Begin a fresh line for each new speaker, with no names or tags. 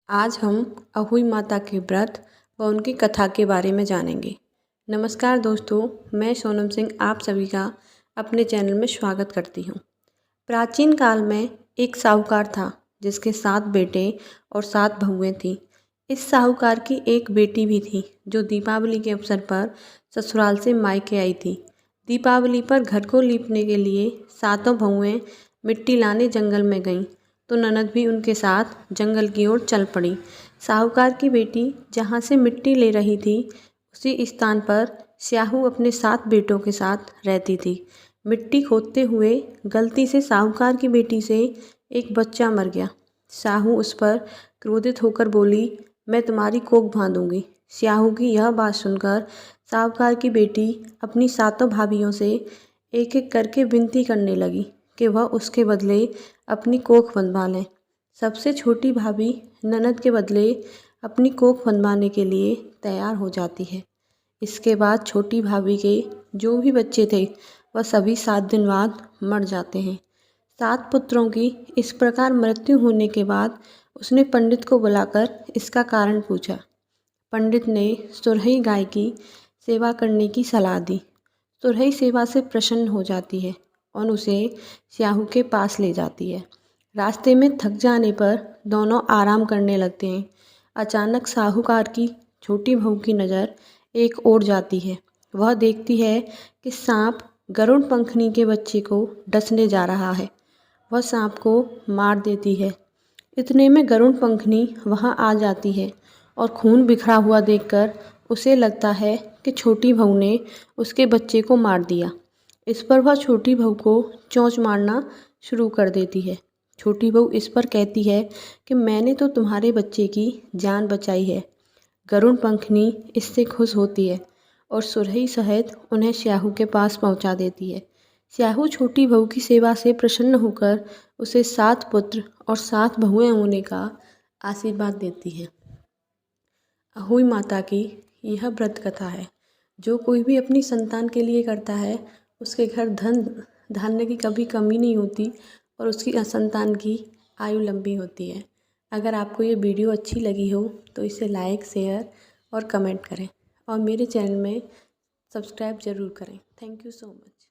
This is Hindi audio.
आज हम अहोई माता के व्रत व उनकी कथा के बारे में जानेंगे। नमस्कार दोस्तों, मैं सोनम सिंह आप सभी का अपने चैनल में स्वागत करती हूँ। प्राचीन काल में एक साहूकार था जिसके 7 बेटे और 7 बहुएं थीं। इस साहूकार की एक बेटी भी थी जो दीपावली के अवसर पर ससुराल से मायके आई थी। दीपावली पर घर को लीपने के लिए 7 बहुएं मिट्टी लाने जंगल में गईं तो ननद भी उनके साथ जंगल की ओर चल पड़ी। साहूकार की बेटी जहाँ से मिट्टी ले रही थी उसी स्थान पर स्याहू अपने 7 बेटों के साथ रहती थी। मिट्टी खोदते हुए गलती से साहूकार की बेटी से एक बच्चा मर गया। स्याहू उस पर क्रोधित होकर बोली, मैं तुम्हारी कोख बांधूंगी। स्याहू की यह बात सुनकर साहूकार की बेटी अपनी 7 भाभियों से एक एक करके विनती करने लगी कि वह उसके बदले अपनी कोख बंधवा लें। सबसे छोटी भाभी ननद के बदले अपनी कोख बंधवाने के लिए तैयार हो जाती है। इसके बाद छोटी भाभी के जो भी बच्चे थे वह सभी 7 दिन बाद मर जाते हैं। 7 पुत्रों की इस प्रकार मृत्यु होने के बाद उसने पंडित को बुलाकर इसका कारण पूछा। पंडित ने सुरही गाय की सेवा करने की सलाह दी। सुरही सेवा से प्रसन्न हो जाती है और उसे स्याहू के पास ले जाती है। रास्ते में थक जाने पर दोनों आराम करने लगते हैं। अचानक साहूकार की छोटी बहू की नज़र एक ओर जाती है। वह देखती है कि सांप गरुड़ पंखनी के बच्चे को डसने जा रहा है। वह सांप को मार देती है। इतने में गरुड़ पंखनी वहां आ जाती है और खून बिखरा हुआ देखकर उसे लगता है कि छोटी बहू ने उसके बच्चे को मार दिया। इस पर वह छोटी बहू को चोंच मारना शुरू कर देती है। छोटी बहू इस पर कहती है कि मैंने तो तुम्हारे बच्चे की जान बचाई है। गरुड़ पंखनी इससे खुश होती है और सुरही सहित उन्हें स्याहू के पास पहुंचा देती है। स्याहू छोटी बहू की सेवा से प्रसन्न होकर उसे 7 पुत्र और 7 बहुएं होने का आशीर्वाद देती है। अहोई माता की यह व्रत कथा है। जो कोई भी अपनी संतान के लिए करता है उसके घर धन धान्य की कभी कमी नहीं होती और उसकी संतान की आयु लंबी होती है। अगर आपको ये वीडियो अच्छी लगी हो तो इसे लाइक, शेयर और कमेंट करें और मेरे चैनल में सब्सक्राइब ज़रूर करें। Thank you so much.